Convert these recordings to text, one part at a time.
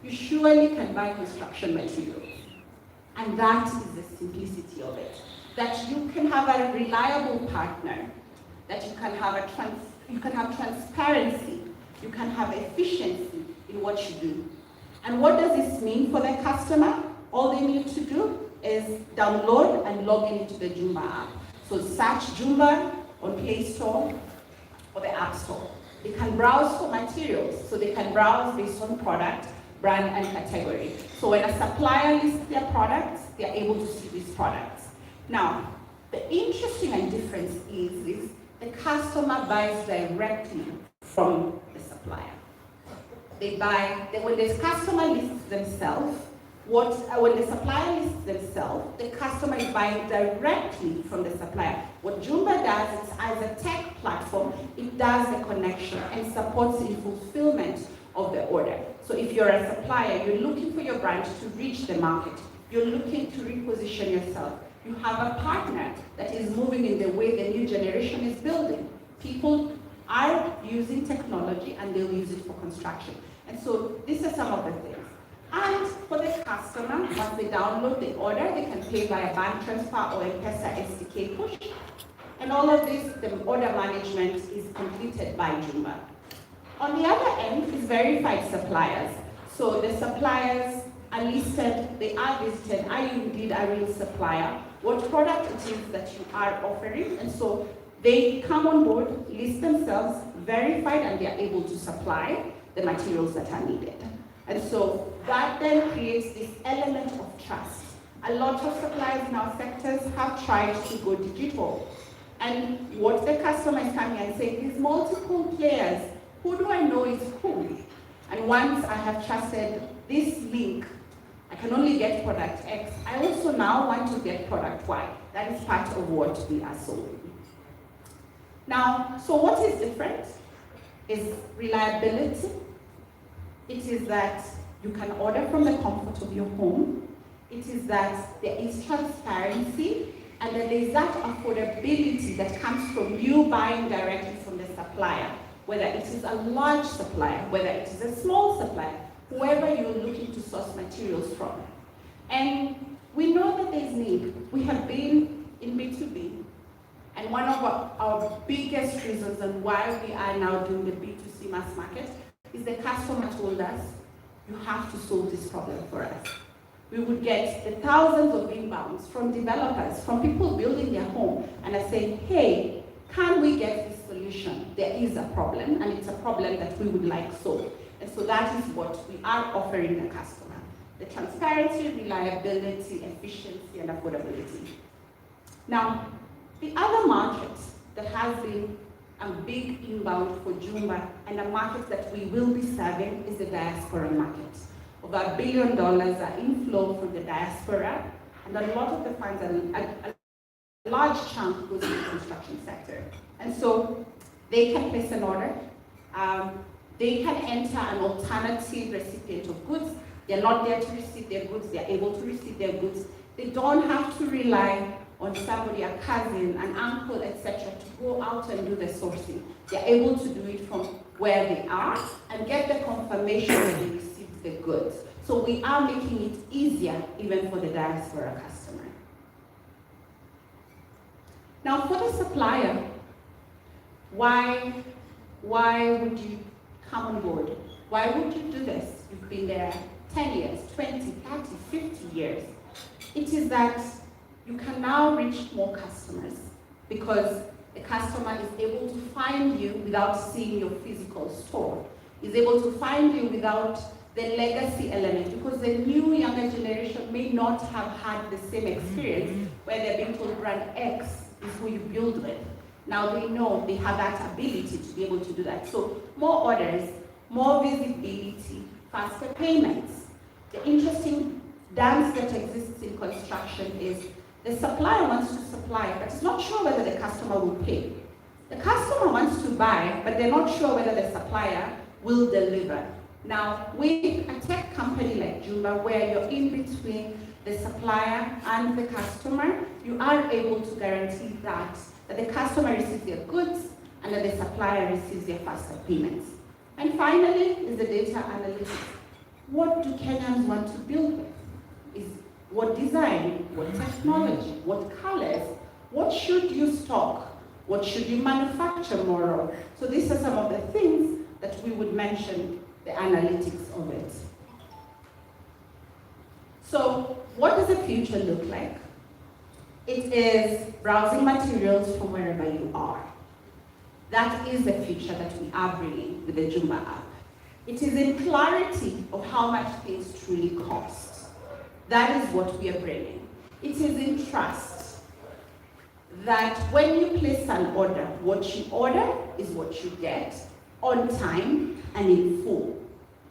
you surely can buy construction materials. And that is the simplicity of it. That you can have a reliable partner, that you can have transparency, you can have efficiency in what you do. And what does this mean for the customer? All they need to do is download and log into the Joomba app. So search Joomba on Play Store or the App Store. They can browse for materials, so they can browse based on product, brand, and category. So when a supplier lists their products, they're able to see these products. Now, the interesting and difference is the customer buys directly from the supplier. When the customer lists themselves, when the supplier lists themselves, the customer is buying directly from the supplier. What Joomba does is, as a tech platform, it does the connection and supports in fulfillment of the order. So if you're a supplier, you're looking for your brand to reach the market, you're looking to reposition yourself, you have a partner that is moving in the way the new generation is building. People are using technology and they'll use it for construction. And so these are some of the things. And for the customer, once they download the order, they can pay via bank transfer or M-Pesa SDK push. And all of this, the order management is completed by Joomba. On the other end is verified suppliers. So the suppliers are listed, they are listed, are you indeed a real supplier? What product it is that you are offering? And so they come on board, list themselves, verified, and they are able to supply the materials that are needed. And so that then creates this element of trust. A lot of suppliers in our sectors have tried to go digital. And what the customer is coming and saying, these multiple players, who do I know is who? And once I have trusted this link, I can only get product X. I also now want to get product Y. That is part of what we are solving. Now, so what is different is reliability. It is that you can order from the comfort of your home. It is that there is transparency, and that there is that affordability that comes from you buying directly from the supplier, whether it is a large supplier, whether it is a small supplier, whoever you're looking to source materials from. And we know that there's need. We have been in B2B, and one of our biggest reasons and why we are now doing the B2C mass market is the customer told us, you have to solve this problem for us. We would get the thousands of inbounds from developers, from people building their home, and are saying, hey, can we get this solution? There is a problem, and it's a problem that we would like solved. And so that is what we are offering the customer. The transparency, reliability, efficiency, and affordability. Now, the other market that has been a big inbound for Joomba, and a market that we will be serving, is the diaspora market. Over $1 billion are inflow from the diaspora, and a lot of the funds, a large chunk goes to the construction sector. And so they can place an order, they can enter an alternative recipient of goods. They're not there to receive their goods, they're able to receive their goods. They don't have to rely on somebody, a cousin, an uncle, etc., to go out and do the sourcing. They're able to do it from where they are and get the confirmation that they received the goods. So we are making it easier even for the diaspora customer. Now for the supplier, why would you come on board? Why would you do this? You've been there 10 years, 20, 30, 50 years. It is that you can now reach more customers because the customer is able to find you without seeing your physical store. Is able to find you without the legacy element, because the new younger generation may not have had the same experience where they're being told brand X is who you build with. Now they know they have that ability to be able to do that. So more orders, more visibility, faster payments. The interesting dance that exists in construction is the supplier wants to supply, but is not sure whether the customer will pay. The customer wants to buy, but they're not sure whether the supplier will deliver. Now, with a tech company like Joomba, where you're in between the supplier and the customer, you are able to guarantee that the customer receives their goods and that the supplier receives their faster payments. And finally is the data analytics. what do Kenyans want to build with? Is what design, what technology, what colors, what should you stock, what should you manufacture more of? So these are some of the things that we would mention the analytics of it. So what does the future look like? It is browsing materials from wherever you are. That is the future that we are bringing with the Joomba app. It is in clarity of how much things truly cost. That is what we are bringing. It is in trust that when you place an order, what you order is what you get on time and in full.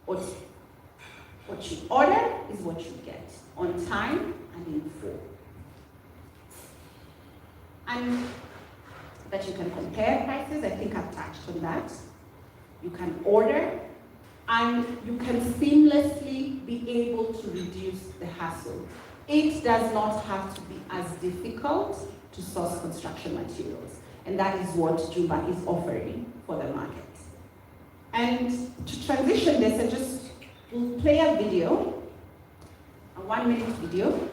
What you order is what you get on time and in full. And that you can compare prices, I think I've touched on that. You can order, and you can seamlessly be able to reduce the hassle. It does not have to be as difficult to source construction materials, and that is what Joomba is offering for the market. And to transition this, I just will play a video, a 1-minute video,